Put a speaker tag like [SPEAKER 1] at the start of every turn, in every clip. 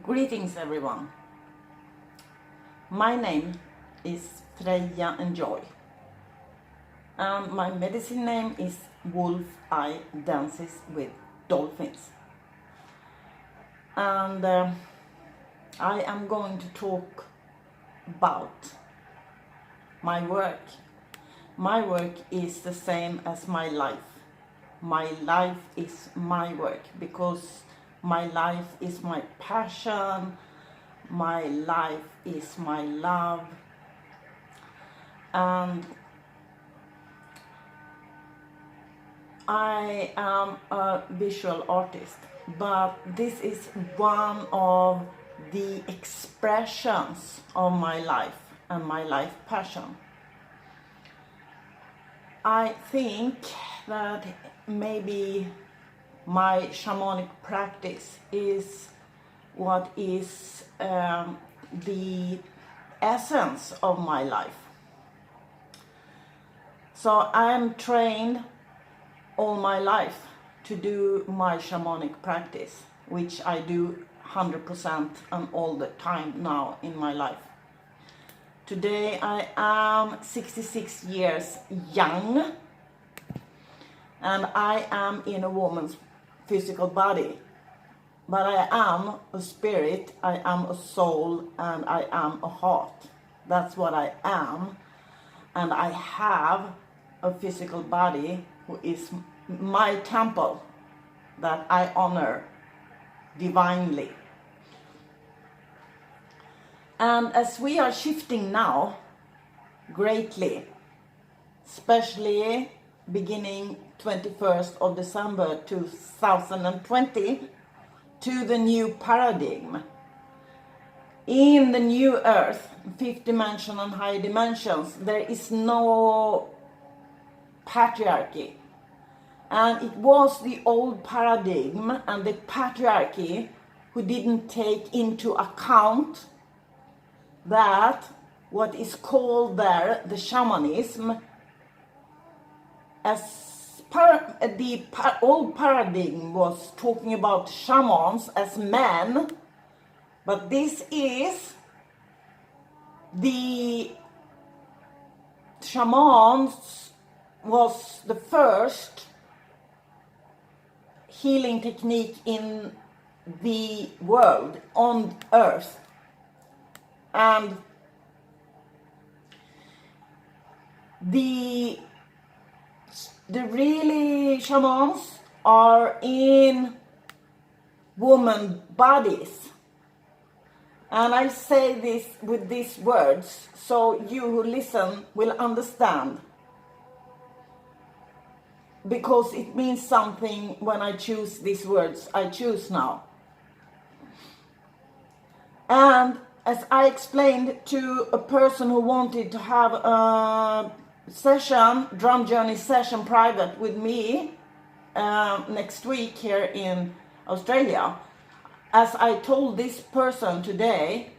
[SPEAKER 1] Greetings everyone. My name is Freja Enjoy and my medicine name is WolfEye Dances with Dolphins. And I am going to talk about my work. My work is the same as my life. My life is my work because my life is my passion, my life is my love, and I am a visual artist, but this is one of the expressions of my life and my life passion. I think that maybe my shamanic practice is what is the essence of my life. So I'm trained all my life to do my shamanic practice, which I do 100% and all the time now in my life. Today I am 66 years young and I am in a woman's physical body, but I am a spirit, I am a soul, and I am a heart. That's what I am. And I have a physical body who is my temple that I honor divinely. And as we are shifting now greatly, especially beginning 21st of December 2020 to the new paradigm. In the new earth, fifth dimension and higher dimensions, there is no patriarchy. And it was the old paradigm and the patriarchy who didn't take into account that what is called there the shamanism, as the old paradigm was talking about shamans as men, but this is the shamans was the first healing technique in the world, on earth. And the really shamans are in woman bodies. And I say this with these words so you who listen will understand. Because it means something when I choose these words I choose now. And as I explained to a person who wanted to have a session, Drum Journey session private with me next week here in Australia, as I told this person today,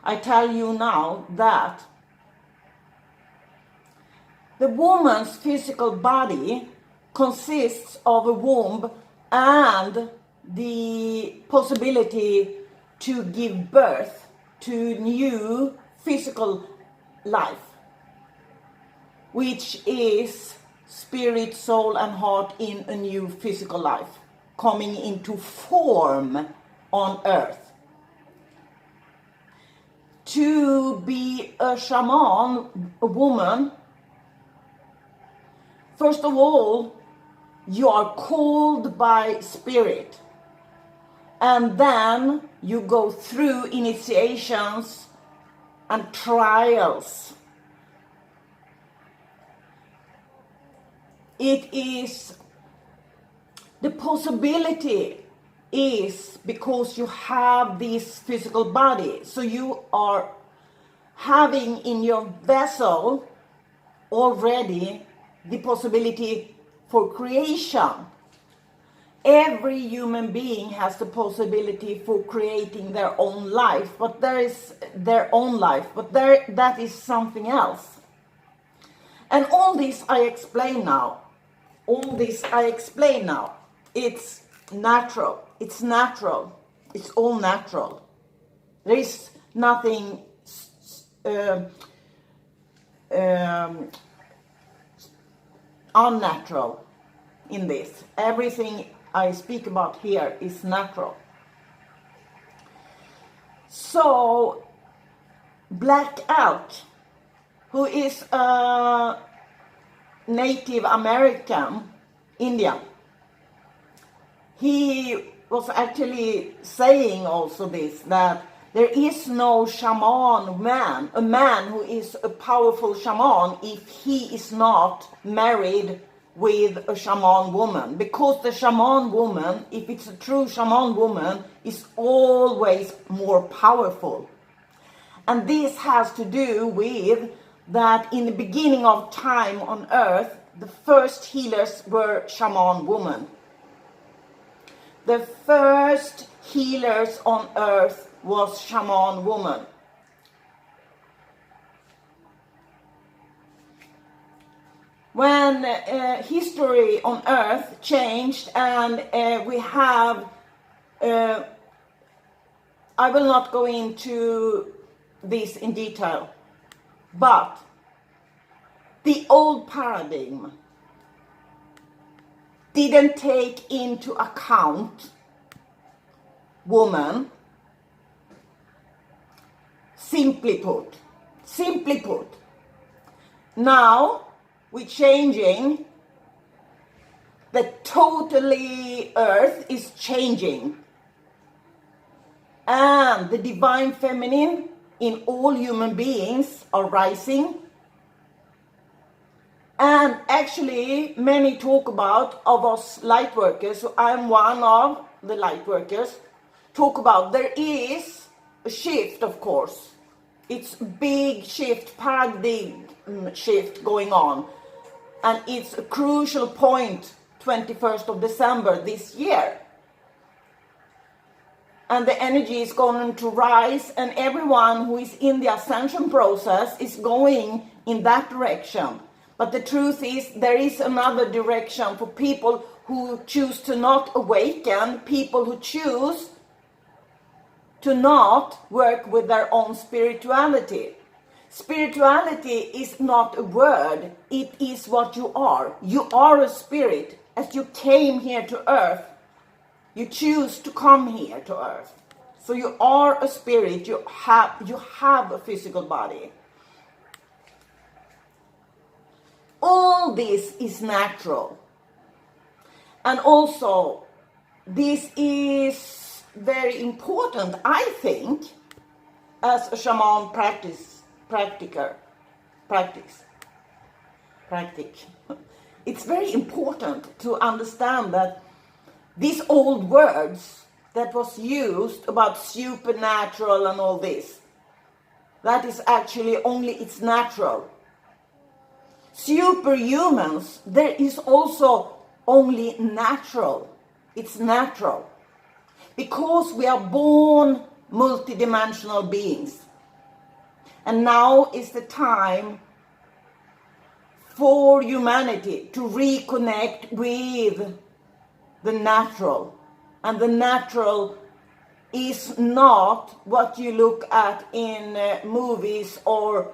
[SPEAKER 1] I tell you now that the woman's physical body consists of a womb and the possibility to give birth to new physical life, which is spirit, soul and heart in a new physical life, coming into form on earth. To be a shaman, a woman, first of all, you are called by spirit. And then you go through initiations and trials. It is, the possibility is because you have this physical body. So you are having in your vessel already the possibility for creation. Every human being has the possibility for creating their own life, but there is their own life, but that is something else. And all this I explain now. It's natural. It's natural. It's all natural. There is nothing unnatural in this. Everything I speak about here is natural. So, Black Elk, who is a Native American Indian, he was actually saying also this, that there is no shaman man, a man who is a powerful shaman, if he is not married with a shaman woman. Because the shaman woman, if it's a true shaman woman, is always more powerful. And this has to do with that in the beginning of time on earth, the first healers were shaman women. The first healers on earth was shaman woman. When history on earth changed and we have, I will not go into this in detail, but the old paradigm didn't take into account woman. Simply put, now we're changing, the totally earth is changing, and the divine feminine in all human beings are rising. And actually, many talk about of us light workers, so I'm one of the light workers, talk about there is a shift, of course. It's a big shift, paradigm shift going on. And it's a crucial point, 21st of December this year. And the energy is going to rise, and everyone who is in the ascension process is going in that direction. But the truth is, there is another direction for people who choose to not awaken, people who choose to not work with their own spirituality. Spirituality is not a word, it is what you are. You are a spirit. As you came here to earth, you choose to come here to earth. So you are a spirit, you have a physical body. All this is natural. And also, this is very important, I think, as a shaman practice. It's very important to understand that these old words that was used about supernatural and all this, that is actually only, it's natural. Superhumans, there is also only natural. It's natural. Because we are born multidimensional beings. And now is the time for humanity to reconnect with the natural. And the natural is not what you look at in movies or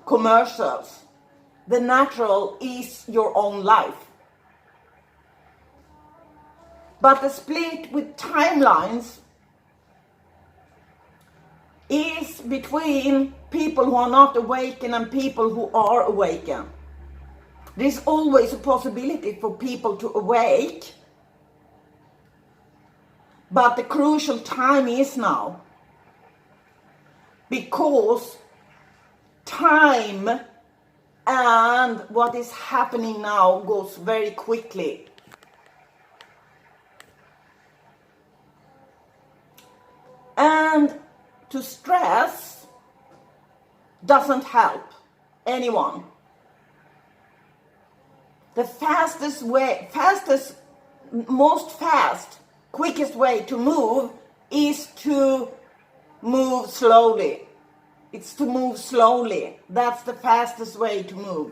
[SPEAKER 1] commercials. The natural is your own life. But the split with timelines is between people who are not awakened and people who are awakened. There's always a possibility for people to awake. But the crucial time is now. Because time and what is happening now goes very quickly. And to stress doesn't help anyone. The quickest way to move is to move slowly. It's to move slowly. That's the fastest way to move.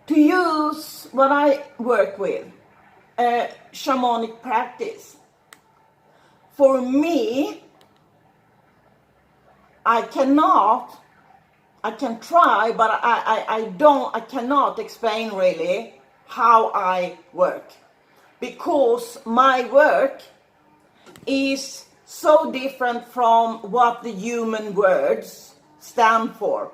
[SPEAKER 1] to use what I work with, a shamanic practice. For me, I can try, but I cannot explain really how I work. Because my work is so different from what the human words stand for.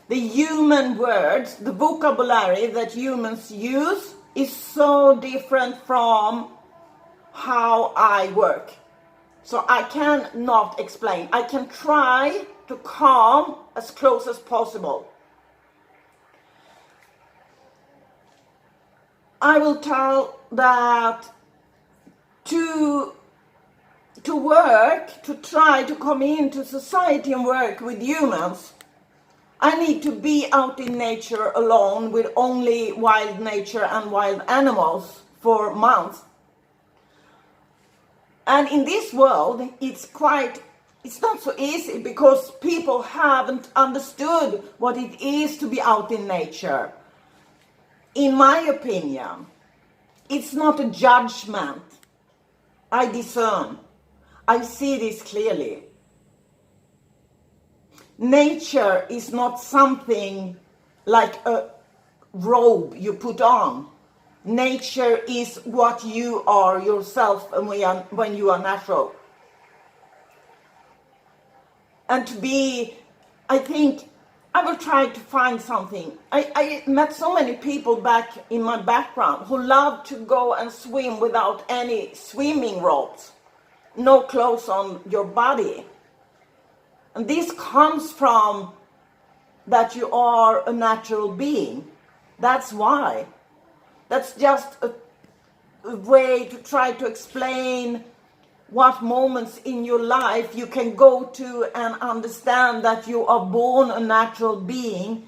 [SPEAKER 1] The human words, the vocabulary that humans use is so different from how I work. So I cannot explain. I can try to come as close as possible. I will tell that to work, to try to come into society and work with humans, I need to be out in nature alone with only wild nature and wild animals for months. And in this world, it's not so easy because people haven't understood what it is to be out in nature. In my opinion, it's not a judgment. I discern. I see this clearly. Nature is not something like a robe you put on. Nature is what you are yourself and when you are natural. And to be, I think, I will try to find something. I met so many people back in my background who love to go and swim without any swimming ropes. No clothes on your body. And this comes from that you are a natural being. That's why. That's just a way to try to explain what moments in your life you can go to and understand that you are born a natural being,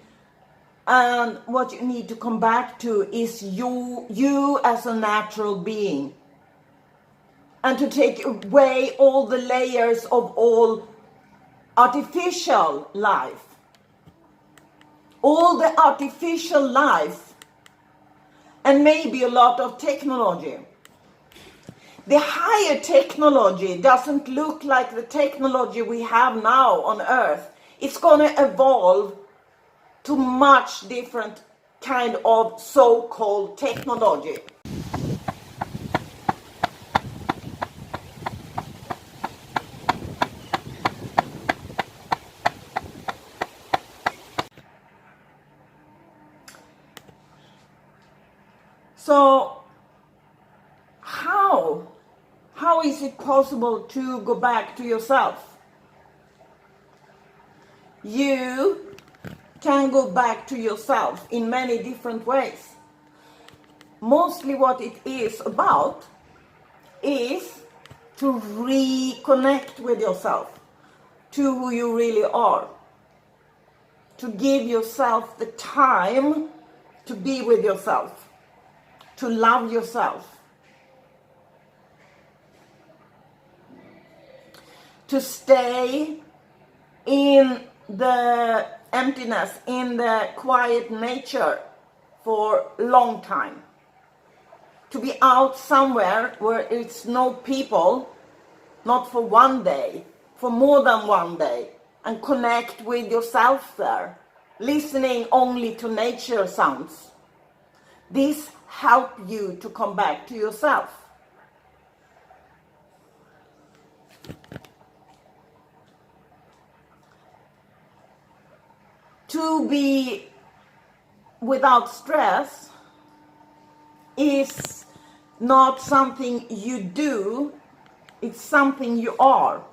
[SPEAKER 1] and what you need to come back to is you as a natural being, and to take away all the layers of all artificial life, all the artificial life, and maybe a lot of technology. The higher technology doesn't look like the technology we have now on Earth. It's going to evolve to much different kind of so-called technology. So how is it possible to go back to yourself? You can go back to yourself in many different ways. Mostly what it is about is to reconnect with yourself, to who you really are. To give yourself the time to be with yourself, to love yourself. To stay in the emptiness, in the quiet nature for a long time. To be out somewhere where it's no people, not for one day, for more than one day, and connect with yourself there, listening only to nature sounds. This helps you to come back to yourself. To be without stress is not something you do, it's something you are.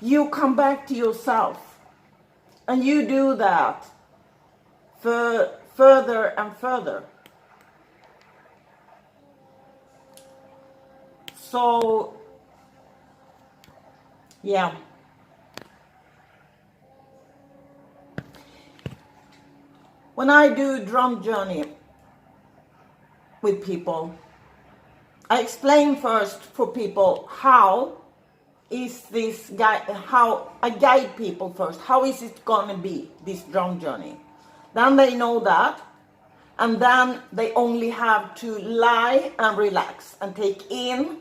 [SPEAKER 1] You come back to yourself, and you do that further and further. So, yeah. When I do drum journey with people, I explain first for people how is this guide, how I guide people first. How is it gonna be, this drum journey? Then they know that, and then they only have to lie and relax and take in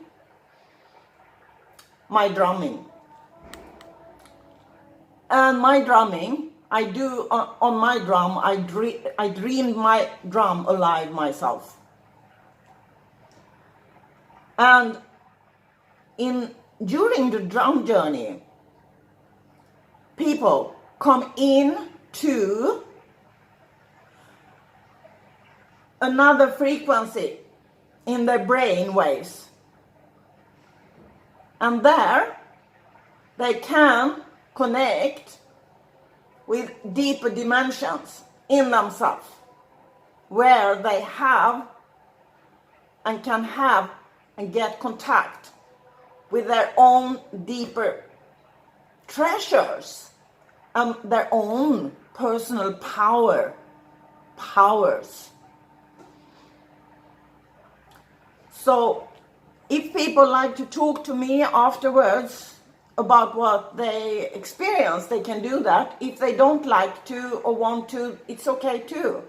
[SPEAKER 1] my drumming. And my drumming, I do on my drum, I dream my drum alive myself. And during the drum journey, people come in to another frequency in their brain waves. And there they can connect with deeper dimensions in themselves, where they have and can have and get contact with their own deeper treasures and their own personal powers. So if people like to talk to me afterwards about what they experience, they can do that. If they don't like to or want to, it's okay too.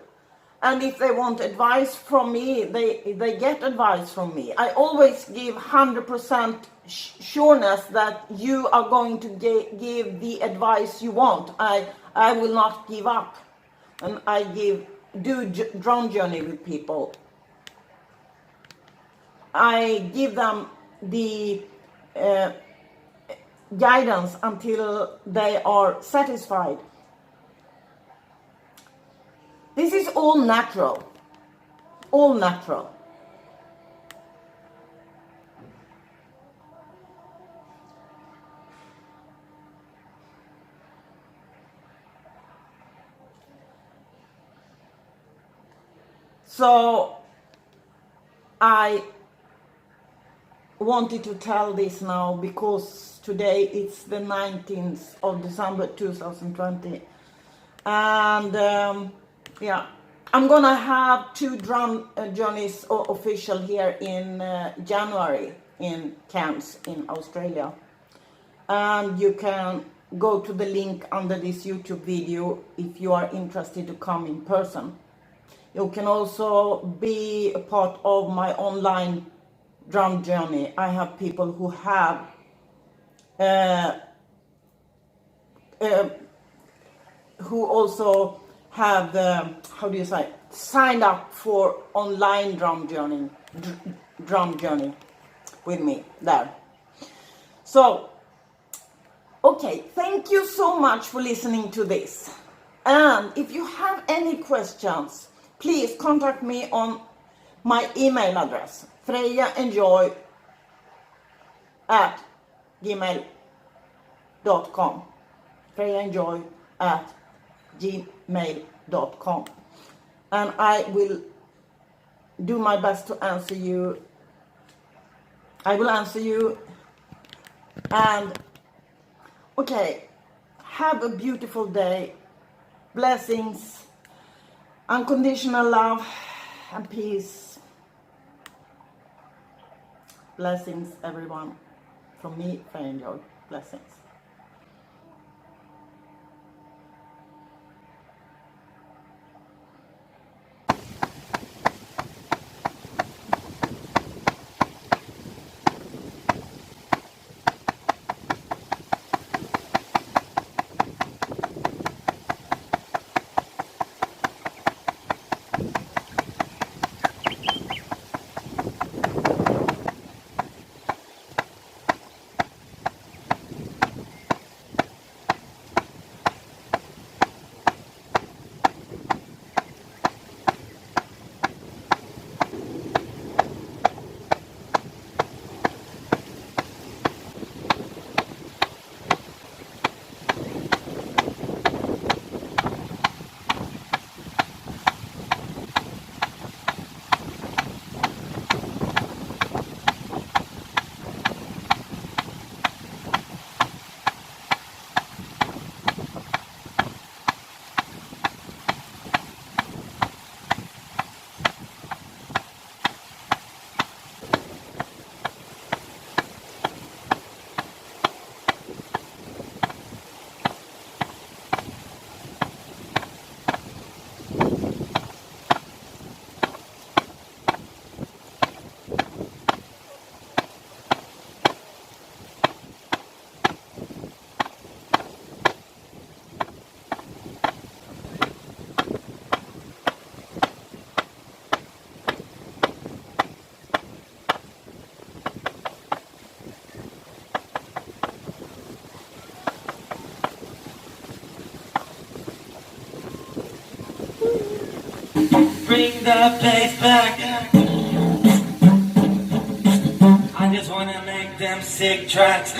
[SPEAKER 1] And if they want advice from me, they get advice from me. I always give 100% sureness that you are going to give the advice you want. I will not give up. And I do drum journey with people. I give them the guidance until they are satisfied. This is all natural. All natural. So I wanted to tell this now because today it's the 19th of December 2020, and yeah, I'm gonna have 2 drum journeys official here in January in Cairns in Australia, and you can go to the link under this YouTube video if you are interested to come in person. You can also be a part of my online drum journey. I have people who have who also have signed up for online drum journey with me there. So okay, thank you so much for listening to this, and if you have any questions, please contact me on my email address, frejaenjoy@gmail.com. frejaenjoy@gmail.com. And I will do my best to answer you. I will answer you. And okay, have a beautiful day. Blessings, unconditional love and peace. Blessings, everyone. From me, Freja Enjoy. Blessings.
[SPEAKER 2] bring the bass back. I just wanna make them sick tracks.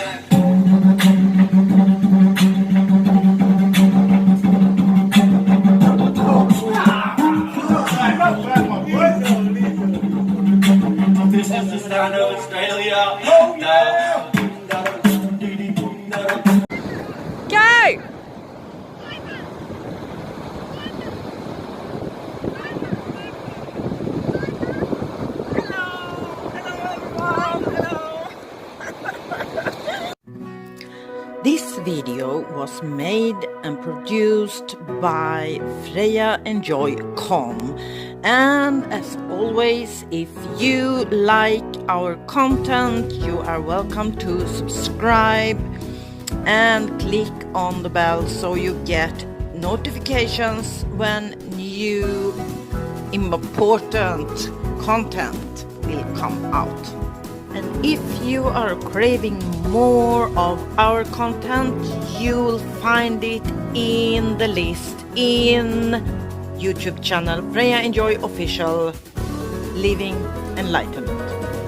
[SPEAKER 2] This is the sound of Australia. Oh yeah!
[SPEAKER 3] Go! This video was made and produced by Freja Enjoy.com, and as always, if you like our content, you are welcome to subscribe and click on the bell so you get notifications when new important content will come out. And if you are craving more of our content, you'll find it in the list in YouTube channel Freja Enjoy Official, Living Enlightenment.